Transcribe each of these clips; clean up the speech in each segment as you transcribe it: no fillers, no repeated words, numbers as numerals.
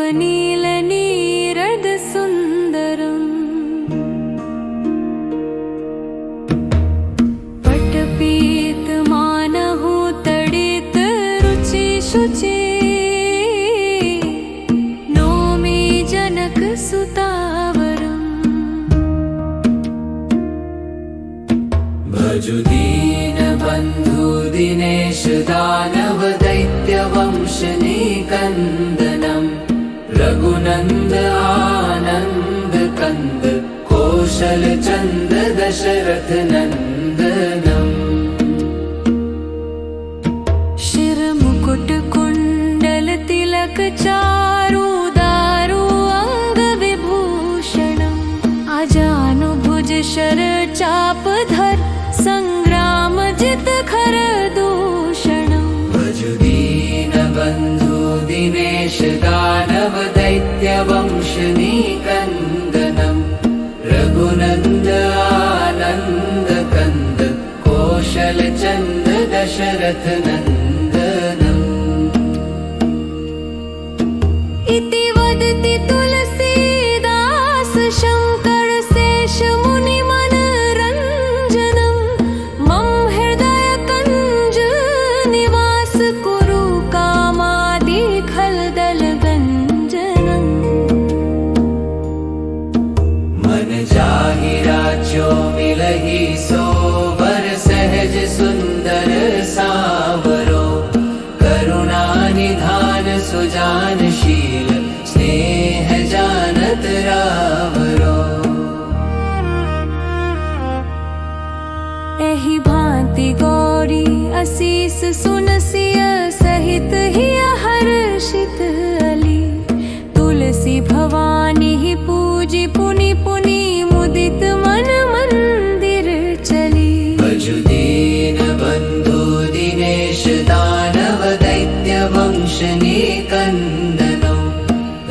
नवनीलनीरद सुन्दरम् पटपीतमानहु तडित रुचि शुचि नौमि जनक सुतावरम् भजु दीनबन्धु दिनेश दानव दैत्यवंशनिकन्दनम् रघुनन्द आनन्द कन्द कौशल चन्द दशरथ नन्दनम् शिरमुकुट कुण्डल तिलक चारु दारु अङ्गविभूषणम् अजानुभुज शर चापधर संग्राम जित खर दूषणम् भजु दीनबन्धु दिनेश दानव दैत्यवंशनिकन्दनम् रघुनन्द आनन्द कन्द कौशल चन्द दशरथ नन्दनम् इति वदति तुलसीदास शङ्कर शेष मुनि मनरञ्जनम् मम हृदय कञ्ज निवास कुरु कामादि खलदल गञ्जनम् मन जाहि राज्यो मिलहि सोवर सहज सुंदर सावरो करुणा निधान सुजानशील स्नेह जानत रावरो एहि भांति गौरी असीस सुनसिय सहित हिय हर्षित अली तुलसी भवानी ही पूजी पुनि पुनि मुदित मन मंदिर चली। भजु दीनबन्धु दिनेश दानव दैत्यवंशनिकन्दनम्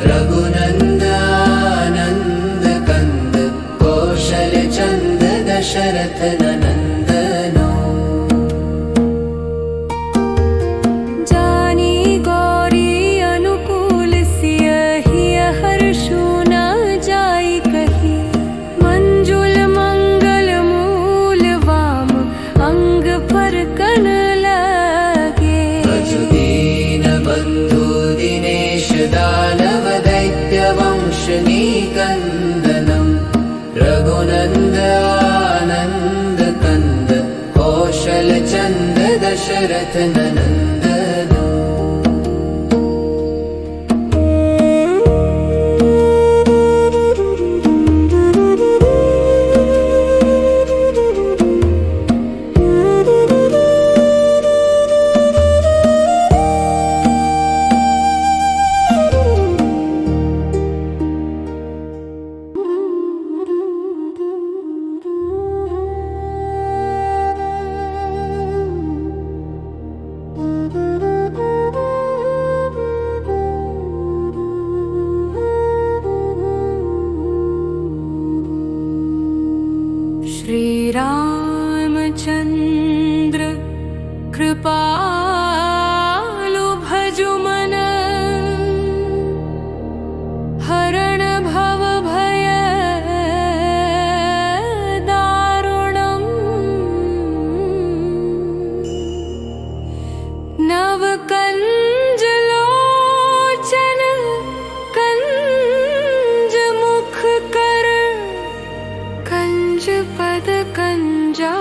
रघुनन्द आनन्द कन्द कौशल चन्द दशरथ नन्दनो जानी गौरी अनुकूल सिय हिय हर्षु न जाई कही मंजुल मंगल मूल वाम अंग पर कन लगे। भजु दीनबन्धु दिनेश दानव दैत्यवंशनिकन्दनम् रघुनन्द आनन्द कन्द कौशल चन्द दशरथ नन्दनो श्री रामचंद्र कृपालु भजु मन हरण भव भय दारुणम् नव कंज लोचन कंज मुख कर कंज पद कंजारुणम्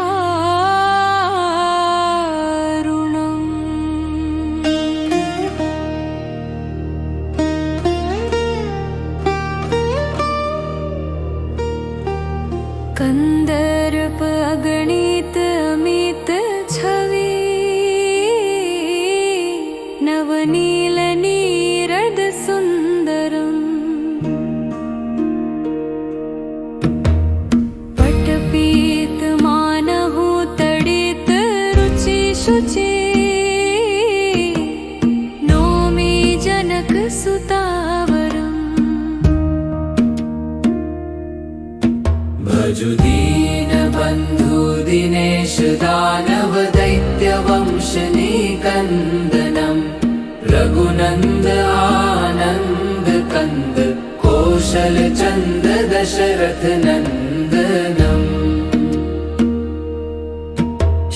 कंद कौशल चंद दशरथ नंदनम्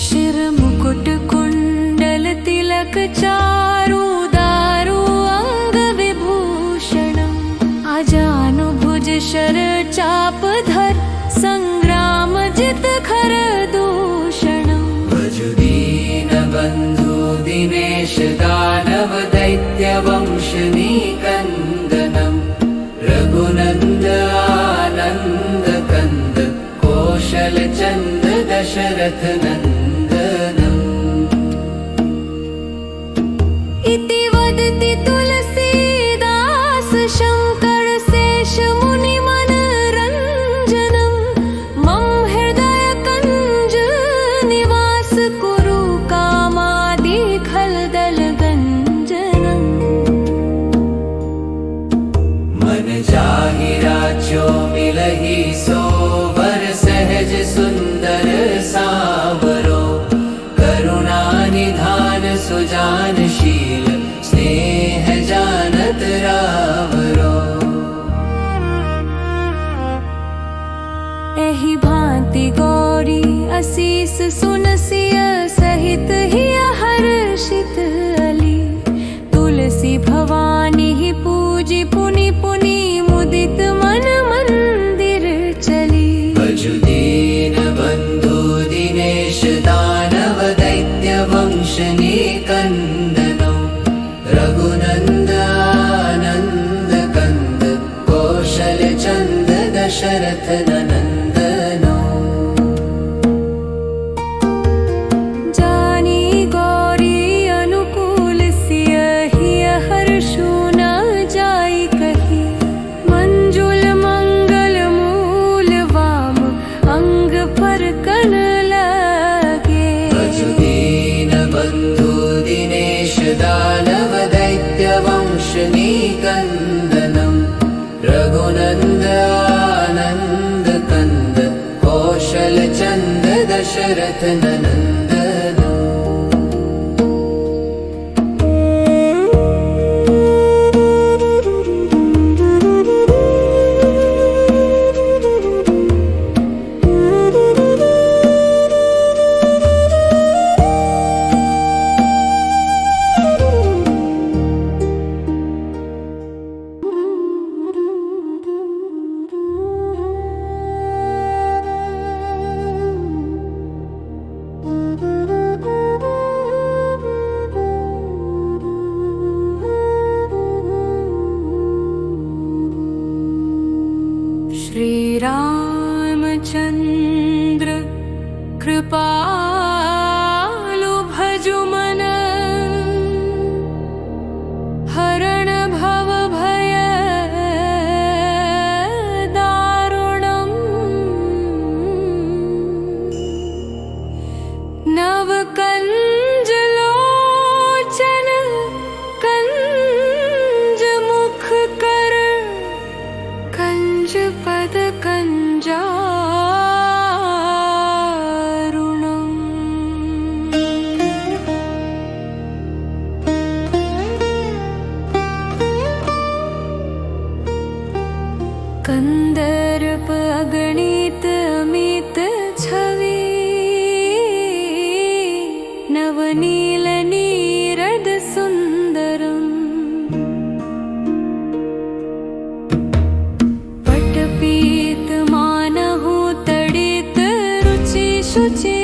शिर मुकुट कुंडल तिलक चारु दारु अंग विभूषणम् अजानु भुज शर चाप धर संग्राम जित खर दूषणम् भजुदीन बंधु दिनेश दानव दैत्य वंशनी कंदनम् रघुनंद आनंद कंद कौशल चंद दशरथ नंदनम् इति वदति तुलसीदास शंकर शेष मुनि मनरंजनम् मम हृदय कंज निवास कुरु कामादि खलदल गंजनम् मन जाहि राज्यो मिलहि सोवर सहज सुंदर सावरो करुणा निधान सुजानशील स्नेह जानत रावरो एहि भांति गौरी असीस सुनसिय सहित हिय हर्षित अली तुलसी भवानी ही पूजी पुनि पुनि मुदित मन मंदिर चली भजुदीन बंधु दिनेश दानव दैत्य वंशनी कंदनो रघुनंद आनंद कंद कौशल चंद दशरथ नंदनो जानी गौरी अनुकूल सिय हिय हर्षु न जाई कही मंजुल मंगल मूल वाम अंग पर कन लगे भजुदीन बंधु दिनेश दानव दैत्य वंशनी कंदनम् रघुनंद आनंद कंद कौशल चंद दशरथ नंदनो श्री रामचंद्र कृपालु भजु मन हरण भव भय दारुणम् नव कंज लोचन कंज मुख कर कंज पद कंजारुणम् कंदर्प अगणित अमित छवि नवनील नीरद सुंदरम् पटपीत मानहु तडित रुचि शुचि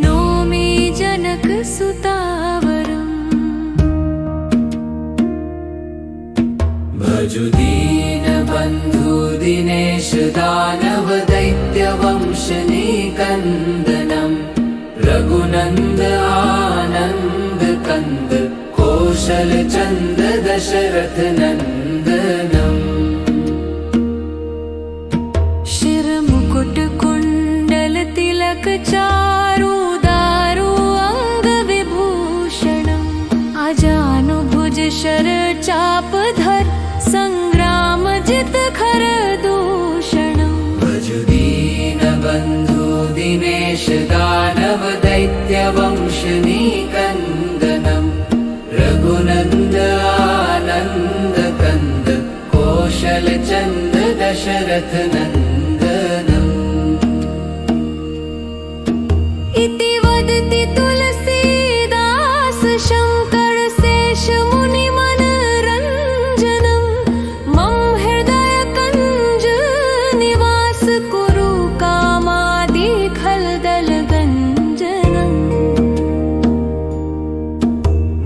नौमि जनक सुतावरम् भजुदीन बंधु दिनेश दानव दैत्य वंशनी कंदनम् रघुनंद आनंद कंद कौशल चंद दशरथ नंदनम् शिर मुकुट कुंडल तिलक चारु दारु अंग विभूषणम् अजानु भुज शर चाप धर संग्राम जित खर दूषणम् भजुदीन बंधु दिनेश दानव दैत्य वंशनी कंदनम् रघुनंद आनंद दशरथ नन्दनम् इति वदति तुलसीदास शङ्कर शेष मुनिमनरञ्जनम् मम हृदय कञ्ज निवास कुरु कामादि खलदल गञ्जनम्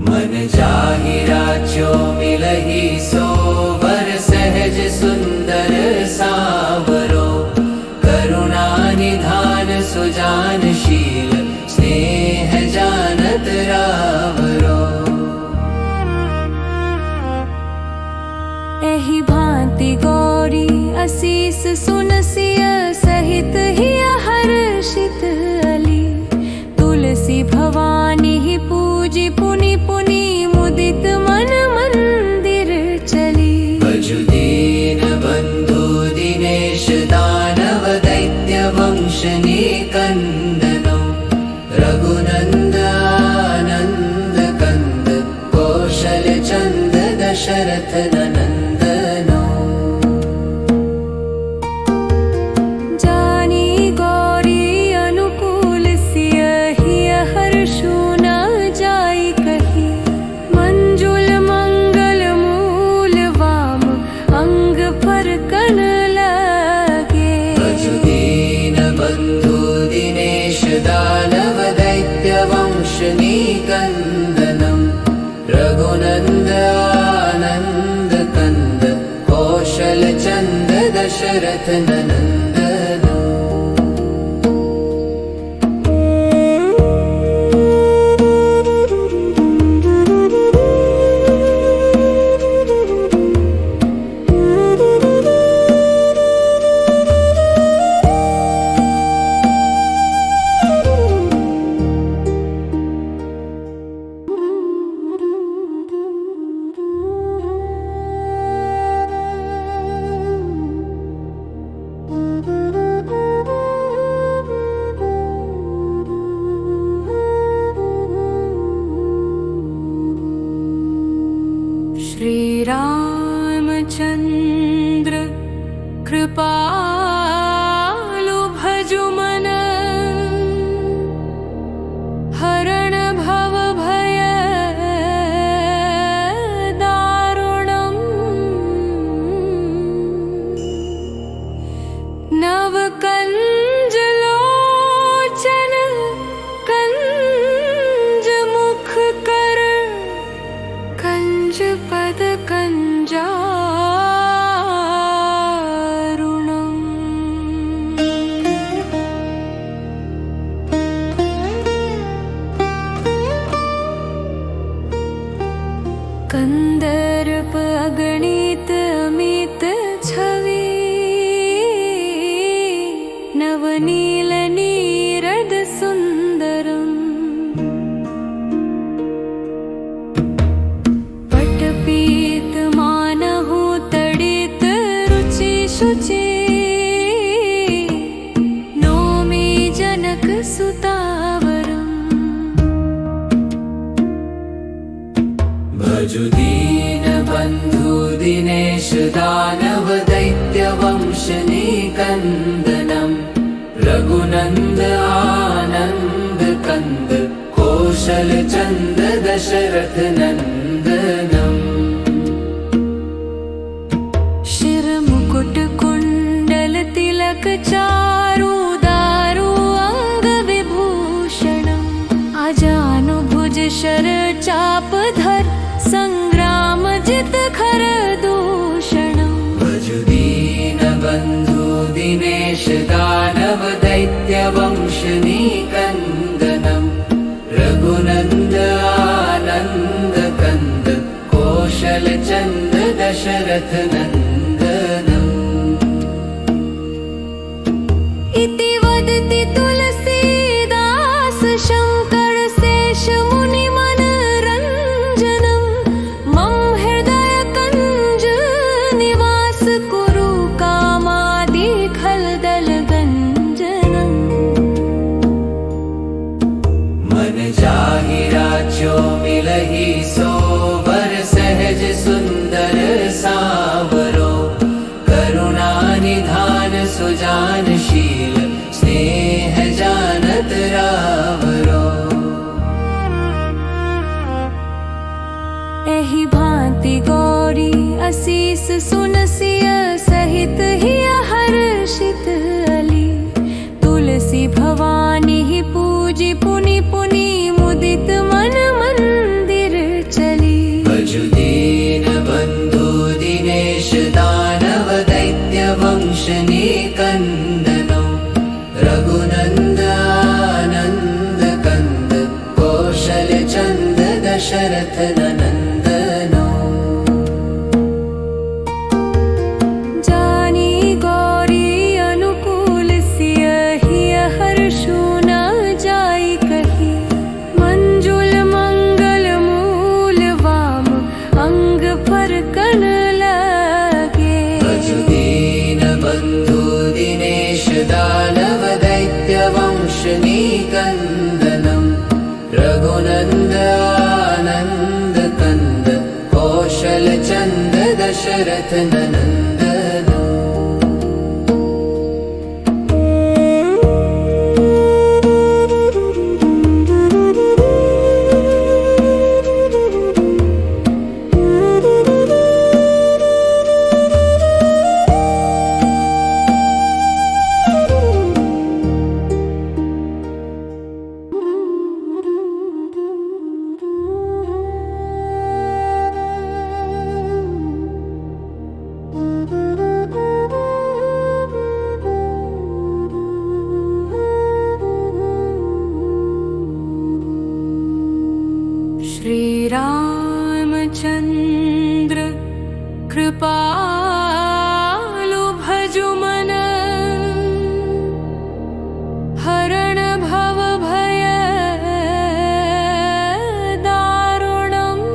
मन जाहि राज्यो मिलहि सोवर सहज सुंदर सावरो करुणा निधान सुजानशील स्नेह जानत रावरो एहि भांति गौरी असीस सुनसिय सहित हिय हर्षित अली तुलसी भवानी ही पूजी पुनि पुनि मुदित मन मंदिर चली भजु दीन बंधु दिनेश दानव दैत्य वंश निकंदनो रघुनंद आनंद कंद कौशल चंद दशरथ नंदनो जानी गौरी अनुकूल सिय हिय हर्षु न जाई कही मंजुल मंगल मूल वाम अंग पर कन लगे भजु दीन बंधु दिनेश दानव दैत्य वंश निकंदनम रघुनंद आनंद कंद कौशल चंद दशरथ नंदनो श्री रामचंद्र कृपालु भजु मन हरण भव भय दारुणम् नव कंज लोचन कंज मुख कर कंज पद कंजारुणम् कंदर्प अगणित अमित छवि नवनील नीरद सुंदरम् पटपीत मानहु तडित रुचि शुचि नौमि जनक सुतावरम् भजु दीन बंधु दिनेश दानव दैत्य वंश निकंदनम रघुनंद आनंद कंद कौशल चंद दशरथ नंदनम शिर मुकुट कुंडल तिलक चारु दारु अंग विभूषणम् अजानु भुज शर चाप धर संग्राम जित खर दूषणम् भजु दीन बंधु दिनेश दानव दैत्य वंश निकंदनम रघुनंद आनंद कंद कौशल चंद दशरथ नंदनम इति वदति तुलसीदास शङ्कर शेष मुनिमनरञ्जनम् मम हृदय कञ्ज निवास कुरु कामादि खलदल गञ्जनम् मन जाहि राज्यो मिलहि सोवर सहज सुंदर सावर फरकन लगे। भजुदीन बंधु दिनेश दानव दैत्य वंश निकंदनम रघुनंद आनंद कंद कौशल चंद दशरथ नंदनम। श्री रामचंद्र कृपालु भजुमन हरण भव भय दारुणम्।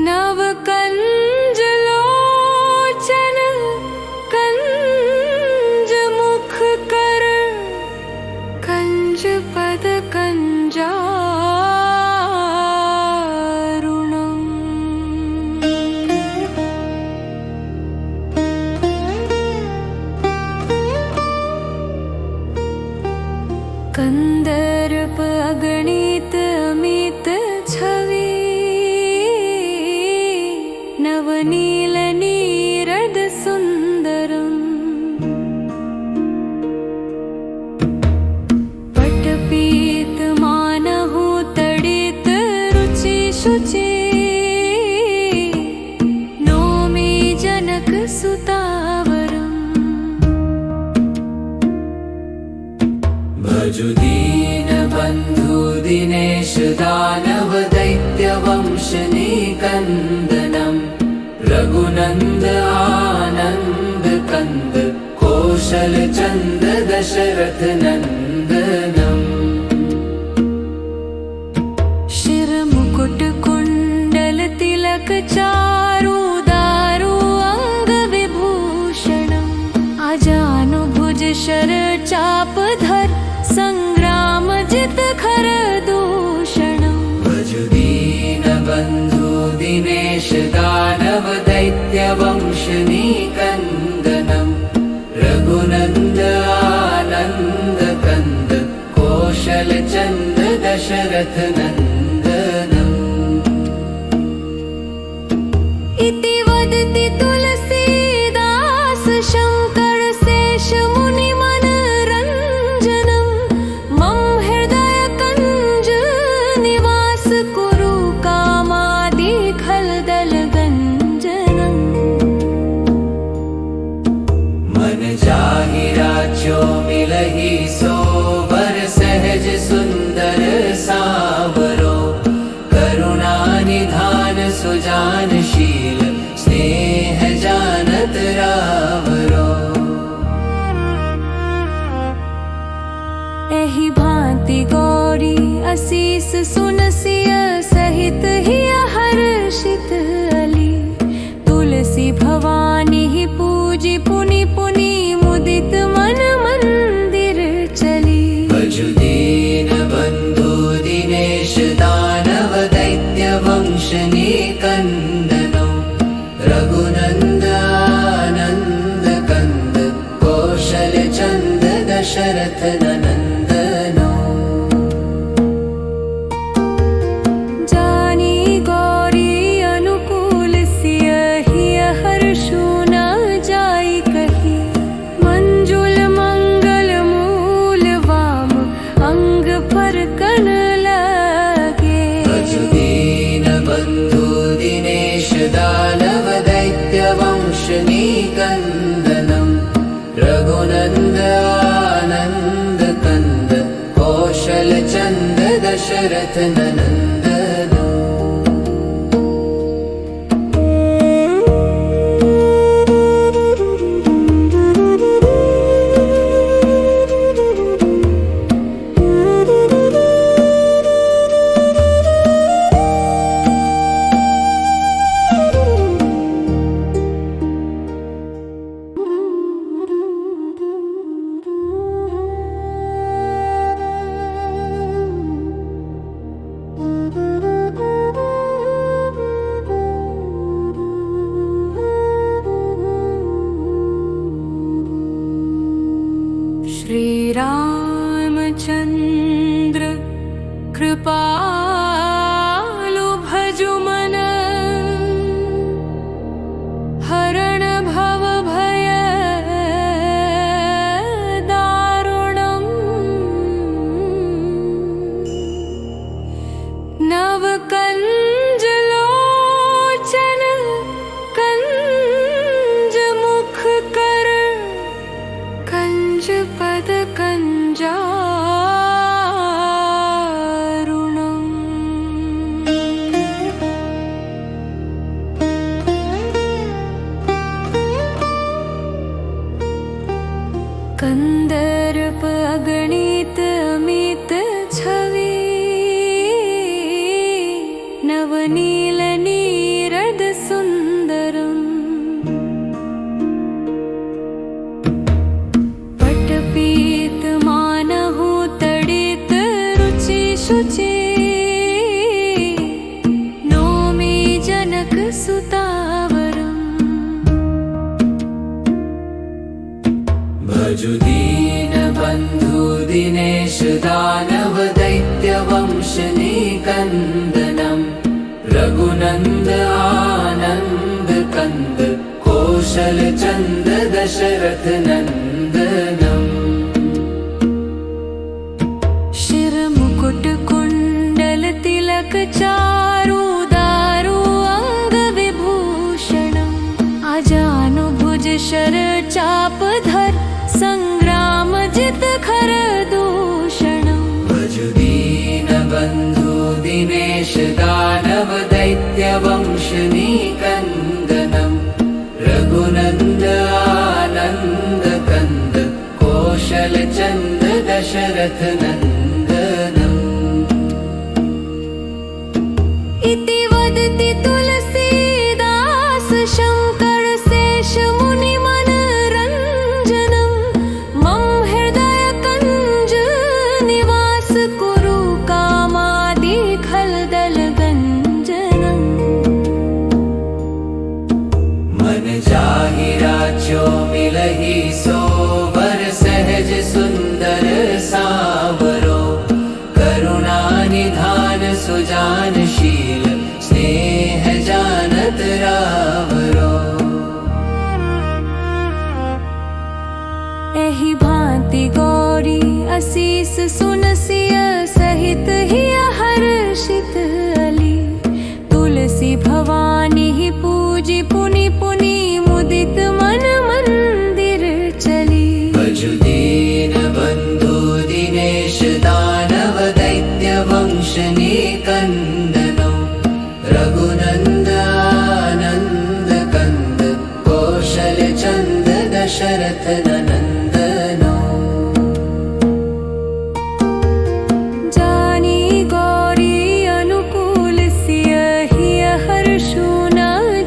नव कंज लोचन कंज मुख कर कंज पद कंजारुणम्। कंदर्प अगणित अमित छवि नवनील नीरद सुंदरम्। पटपीत मानहु तडित रुचि शुचि नौमि जनक सुतावरम्। भजुदीन बंधु दिनेश दानव दैत्य वंश निकंदनम रघुनंद आनंद कंद कौशल चंद दशरथ नंदनम। शिर मुकुट कुंडल तिलक चारु दारु अंग विभूषणम्। अजानु भुज शर चाप धर संग्राम जित खर दूषणम्। भजुदीन बंधु दिनेश दानव दैत्य वंश निकंदनम रघुनंद आनंद कंद कौशल चंद दशरथ नंदनम। इति वदति तुलसीदास शंकर शेष मुनि मनरंजनम्। मम हृदय कंज निवास कुरु कामादि खलदल गंजनम्। मन जाहि राज्यो मिलहि सोवर सहज सुंदर सावरो करुणा निधान सुजानशील स्नेह जानत रावरो। एहि भांति गौरी असीस सुनसिय सहित हिय हर्षित अली। तुलसी भवानी ही पूजी पुनि पुनि मुदित मन मंदिर चली। भजुदीन बंधु दिनेश दानव दैत्य वंश निकंदनो रघुनंद आनंद कंद कौशल चंद दशरथ नंदनो। जानी गौरी अनुकूल सिय हिय हर्षु न जाई कही। मंजुल मंगल मूल वाम अंग पर कन लगे। भजुदीन बंधु दिनेश दानव दैत्य वंश निकंदनम रघुनंद आनंद कंद कौशल चंद दशरथ नंदनो। नवनीलनीरद सुन्दरम् पटपीतमानहु तडित रुचि शुचि नौमि जनक सुतावरम् भजु दीनबन्धु दिनेश दानव दैत्यवंशनिकन्दनम् रघुनन्द आनन्द कन्द कौशल चन्द दशरथ नन्दनम् शिरमुकुट कुण्डल तिलक चारु दारु अंग विभूषणम् अजानुभुज शर चापधर संग्राम जित खर दूषणम् भजु दीनबन्धु दिनेश दानव दैत्यवंशनिकन्दनम् रघुनन्द आनन्द कन्द कौशल चन्द दशरथ नन्दनम् इति वदति तुलसीदास शङ्कर शेष मुनि मनरञ्जनम् मम हृदय कञ्ज निवास कुरु कामादि खलदल गञ्जनम् मन जाहि राजो मिलहि सोवर सहज सुंदर सावरो करुणा निधान सुजानशील स्नेह जानत रावरो एहि भांति गौरी असीस सुनसिय सहित हिय हर्षित अली तुलसी भवानी ही पूजी पुनि पुनि मुदित मन मंदिर चली भजु दीनबन्धु दिनेश दानव दैत्यवंशनिकन्दनो रघुनन्द आनन्द कन्द कौशल चन्द दशरथ नन्दनो जानी गौरी अनुकूल सिय हिय हर्षु न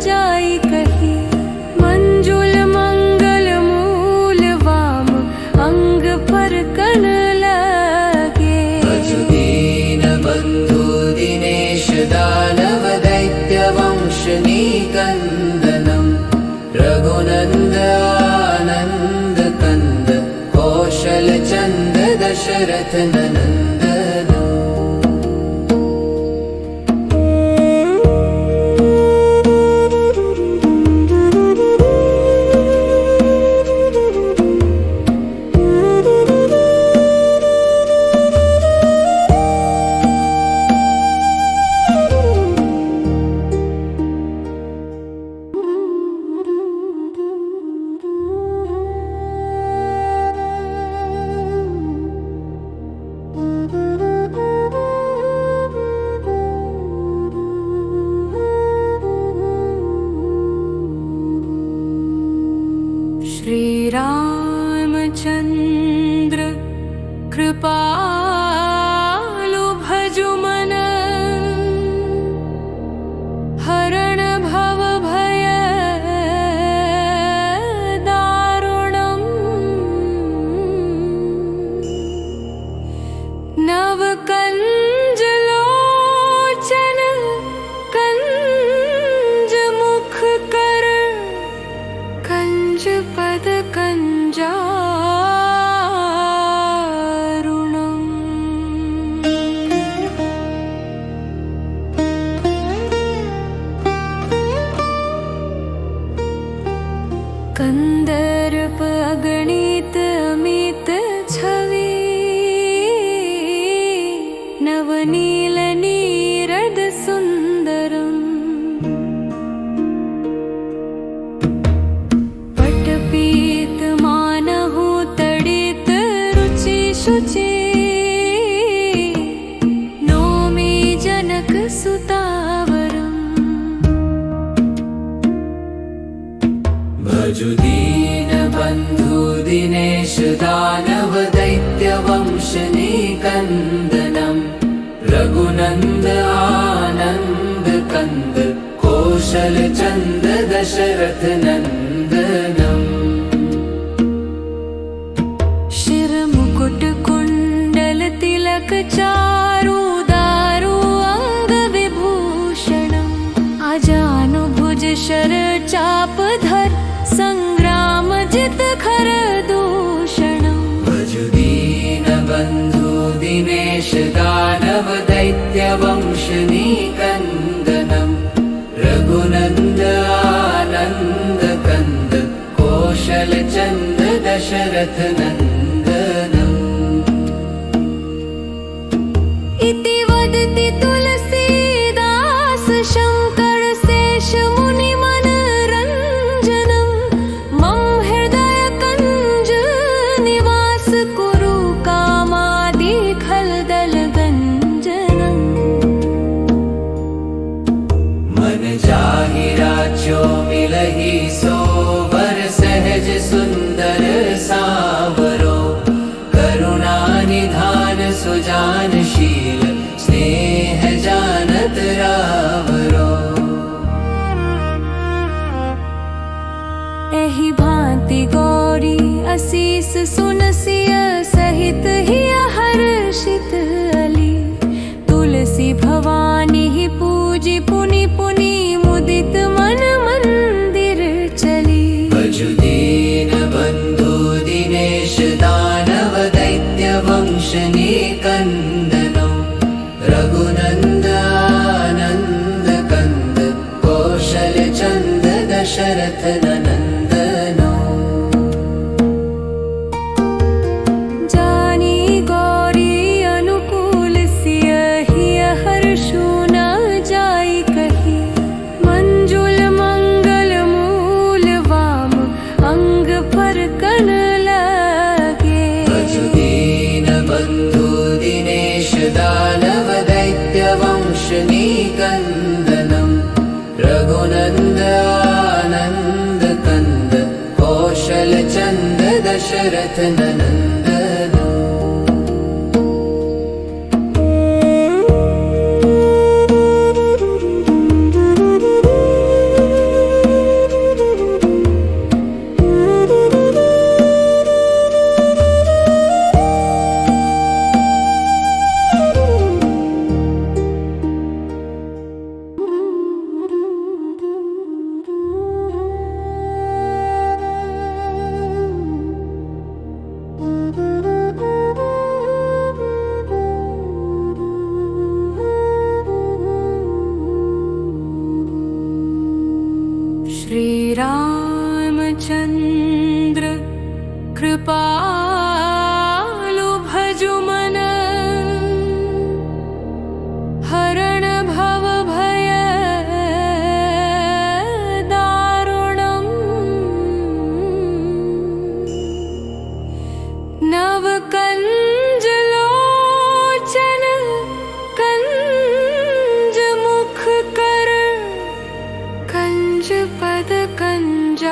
जाई कही मंजुल मंगल मूल वाम अंग पर कन लगे भजु दीनबन्धु दिनेश दानव दैत्यवंशनिकन्दनम् रघुनन्द आनन्द कन्द कौशल चन्द दशरथ नन्दनो श्री रामचंद्र कृपालु भजु मन हरण भव भय दारुणम् नव कंज लोचन कंज मुख कर कंज पद कंजारुणम् कंद कौशल चंद दशरथ नंदनम् शिर मुकुट कुंडल तिलक चारु दारु अंग विभूषणम् अजानु भुज शर चाप धर संग्राम जित खर दूषणम् भजुदीन बंधु दिनेश दानव दैत्य वंशनी कंदनम् रघुनंद आनंद कंद कौशल चंद दशरथ नंदनम् इति वदति तुलसीदास शंकर शेष मुनि मनरंजनम् मम हृदय कंज निवास कुरु कामादि खलदल गंजनम् मन जाहि राजो मिलहि सोवर सहज सुंदर सावरो करुणा निधान सुजानशील स्नेह जानत रावरो एहि भांति गौरी असीस सुनसिय सहित हिय हर्षित अली तुलसी भवानी ही पूजी पुनि पुनि मुदित मन मंदिर चली भजुदीन बंधु दिनेश दानव दैत्य वंशनी कंदनो रघुनंद आनंद कंद कौशल चंद दशरथ नंदनो जानी गौरी अनुकूल सिय हिय हर्षु न जाई कही मंजुल मंगल मूल वाम अंग पर कन लगे भजुदीन बंधु दिनेश दानव दैत्य वंशनी कंदनम् रघुनंद आनंद कंद कौशल चंद दशरथ नंदनो श्री रामचंद्र कृपालु भजु मन हरण भव भय दारुणम् नव कंज लोचन कंज मुख कर कंज पद कंजारुणम्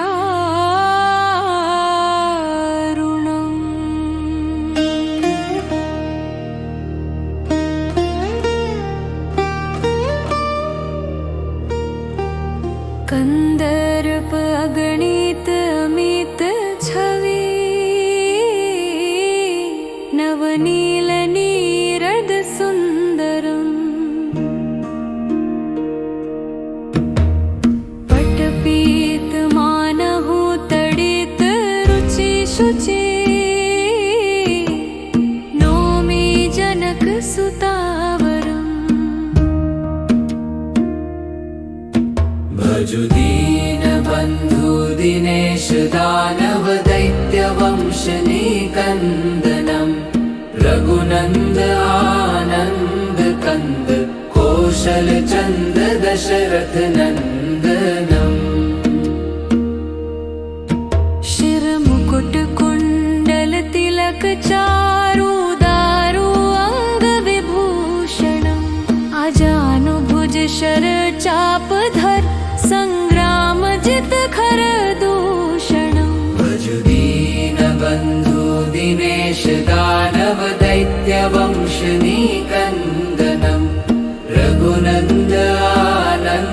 कंदर्प अगणित अमित छवि नवनील नीरद सुंदरम् पटपीत मानहु तडित रुचि शुचि नौमि जनक सुतावरम् भजुदीन बंधु दिनेश दानव दैत्य वंशनी कंदनम् रघुनंद आनंद कंद कौशल चंद दशरथ नंदनम् शिर मुकुट कुंडल तिलक चारु दारु अंग विभूषणम् अजानु भुज शर चाप धर संग्राम जित खर दूषणम् भजुदीन बंधु दिनेश दानव दैत्य वंशनी कंदनम् रघुनंद आनंद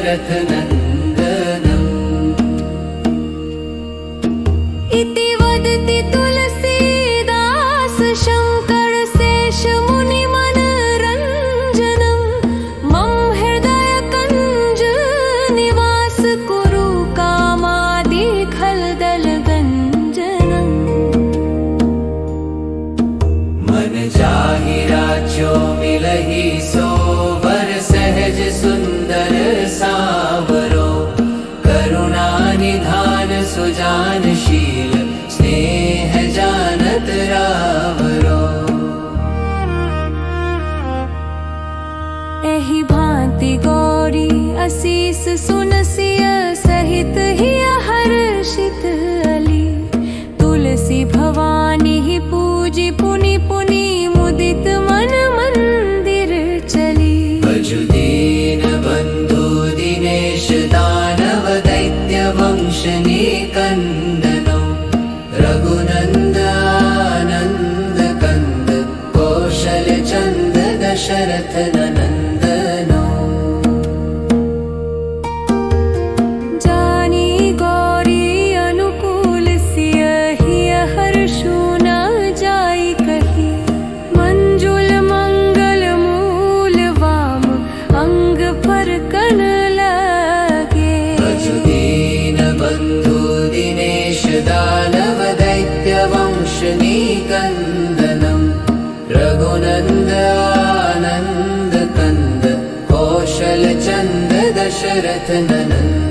दशरथ नन्दनम् इति वदति तुलसीदास शङ्कर शेष मुनिमनरञ्जनं मम हृदय कञ्ज निवास कुरु कामादि खलदलगञ्जनम् मन जाहि राजो मिलहि सोवर सहज सुंदर सावरो करुणा निधान सुजानशील स्नेह जानत रावरो एहि भांति गौरी असीस सुनसिय सहित हिय हर्षित अली तुलसी भवानी ही पूजी पुनि पुनि मुदित मन मंदिर चली भजु दीन बंधु दिनेश दानव दैत्य वंशनी कंदनो रघुनंद आनंद कंद कौशल चंद दशरथ नंदनो जानी गौरी अनुकूल सिय हिय हर्षु न जाई कही मंजुल मंगल मूल वाम अंग पर कन लगे भजु दीन बंधु दिनेश दानव दैत्य वंशनी कंदनम रघुनंद आनंद कंद कौशल चंद दशरथ नंदन